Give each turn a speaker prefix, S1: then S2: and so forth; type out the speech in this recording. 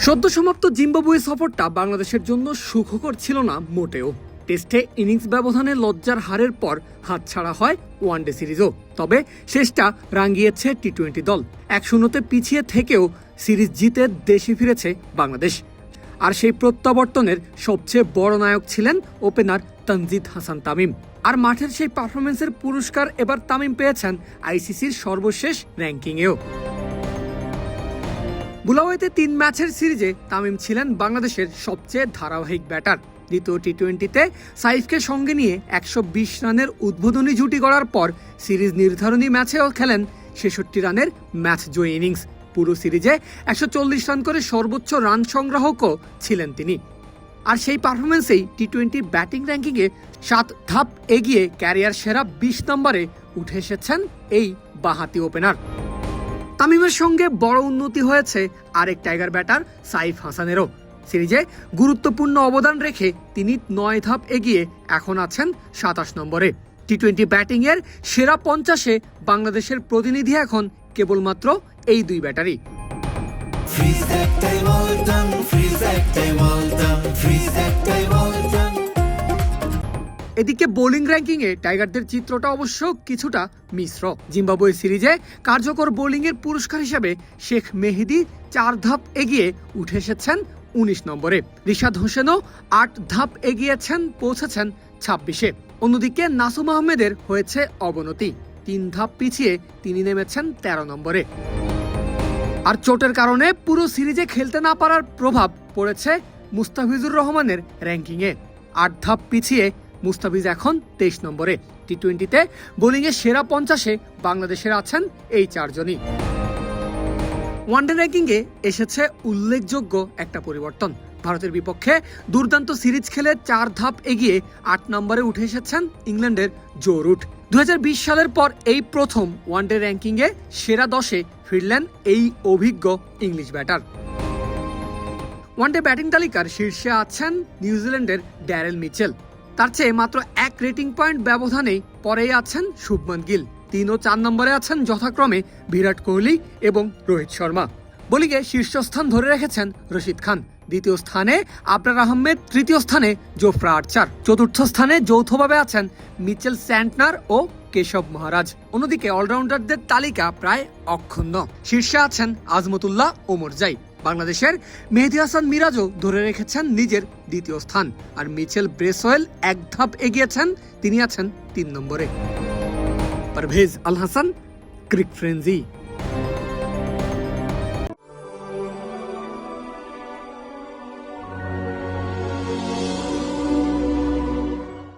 S1: সদ্য সমাপ্ত জিম্বাবুয়ে সফরটা বাংলাদেশের জন্য সুখকর ছিল না মোটেও। টেস্টে ইনিংস ব্যবধানে লজ্জার হারের পর হাতছাড়া হয় ওয়ানডে সিরিজও। তবে শেষটা রাঙিয়েছে টি-20 দল। 1-0 পিছিয়ে থেকেও সিরিজ জিতে দেশে ফিরেছে বাংলাদেশ। আর সেই প্রত্যাবর্তনের সবচেয়ে বড় নায়ক ছিলেন ওপেনার তানজিদ হাসান তামিম। আর মাঠের সেই পারফরমেন্সের পুরস্কার এবার তামিম পেয়েছেন আইসিসির সর্বশেষ র্যাঙ্কিংয়েও। বুলাওয়েতে 3 ম্যাচের সিরিজে তামিম ছিলেন বাংলাদেশের সবচেয়ে ধারাবাহিক ব্যাটার। দ্বিতীয় টি-20তে সাইফকে সঙ্গে নিয়ে 120 রানের উদ্বোধনী জুটি গড়ার পর সিরিজ নির্ধারণী ম্যাচেও খেলেন 66 রানের ম্যাচ জয়ী ইনিংস। পুরো সিরিজে 140 রান করে সর্বোচ্চ রান সংগ্রাহকও ছিলেন তিনি। আর সেই পারফরমেন্সেই টি-20 ব্যাটিং র্যাঙ্কিংয়ে 7 ধাপ এগিয়ে ক্যারিয়ার সেরা 20 নম্বরে উঠে এসেছেন এই বাঁহাতি ওপেনার। তামিমের সঙ্গে বড় উন্নতি হয়েছে আরেক টাইগার ব্যাটার সাইফ হাসানেরও। সিরিজে গুরুত্বপূর্ণ অবদান রেখে তিনি 9 ধাপ এগিয়ে এখন আছেন 27 নম্বরে। টি-20 ব্যাটিংয়ের সেরা 50-এ বাংলাদেশের প্রতিনিধি এখন কেবলমাত্র এই 2 ব্যাটারই। এদিকে বোলিং র্যাঙ্কিংয়ে টাইগারদের চিত্রটা অবশ্য কিছুটা মিশ্র। জিম্বাবুয়ে সিরিজে কার্যকর বোলিংয়ের পুরস্কার হিসেবে শেখ মেহেদী 4 ধাপ এগিয়ে উঠে এসেছেন 19 নম্বরে। রিশাদ হোসেনও 8 ধাপ এগিয়েছেন, পৌঁছেছেন 26-এ। অন্যদিকে নাসুম আহমেদের হয়েছে অবনতি, 3 ধাপ পিছিয়ে তিনি নেমেছেন 13 নম্বরে। আর চোটের কারণে পুরো সিরিজে খেলতে না পারার প্রভাব পড়েছে মুস্তাফিজুর রহমানের র্যাঙ্কিংয়ে। 8 ধাপ পিছিয়ে মুস্তাফিজ এখন 23 নম্বরে। টি-20তে বোলিংয়ে সেরা 50-এ বাংলাদেশের আছেন এই 4 জনই। ওয়ানডে র্যাঙ্কিংয়ে এসেছে উল্লেখযোগ্য একটা পরিবর্তন। ভারতের বিপক্ষে দুর্দান্ত সিরিজ খেলে 4 ধাপ এগিয়ে 8 নম্বরে উঠে এসেছেন ইংল্যান্ডের জো রুট। 2020 সালের পর এই প্রথম ওয়ানডে র্যাঙ্কিংয়ে সেরা 10-এ ফিরলেন এই অভিজ্ঞ ইংলিশ ব্যাটার। ওয়ানডে ব্যাটিং তালিকার শীর্ষে আছেন নিউজিল্যান্ডের ড্যারেল মিচেল। তার চেয়ে মাত্র 1 রেটিং পয়েন্ট ব্যবধানেই পরেই আছেন শুভমান গিল। 3 ও 4 নম্বরে আছেন যথাক্রমে বিরাট কোহলি এবং রোহিত শর্মা। বোলিংয়ে শীর্ষস্থান ধরে রেখেছেন রশিদ খান। দ্বিতীয় স্থানে আবরার আহমেদ, তৃতীয় স্থানে জোফরা আর্চার, চতুর্থ স্থানে যৌথভাবে আছেন মিচেল স্যান্টনার ও কেশব মহারাজ। অন্যদিকে অলরাউন্ডারদের তালিকা প্রায় অক্ষুণ্ণ। শীর্ষে আছেন আজমতুল্লাহ ওমরজাই। বাংলাদেশের মেহেদী হাসান মিরাজও ধরে রেখেছেন নিজের দ্বিতীয় স্থান। আর মিচেল ব্রেসওয়েল 1 ধাপ এগিয়েছেন, তিনি আছেন 3 নম্বরে। পারভেজ আল হাসান, ক্রিক ফ্রেন্জি।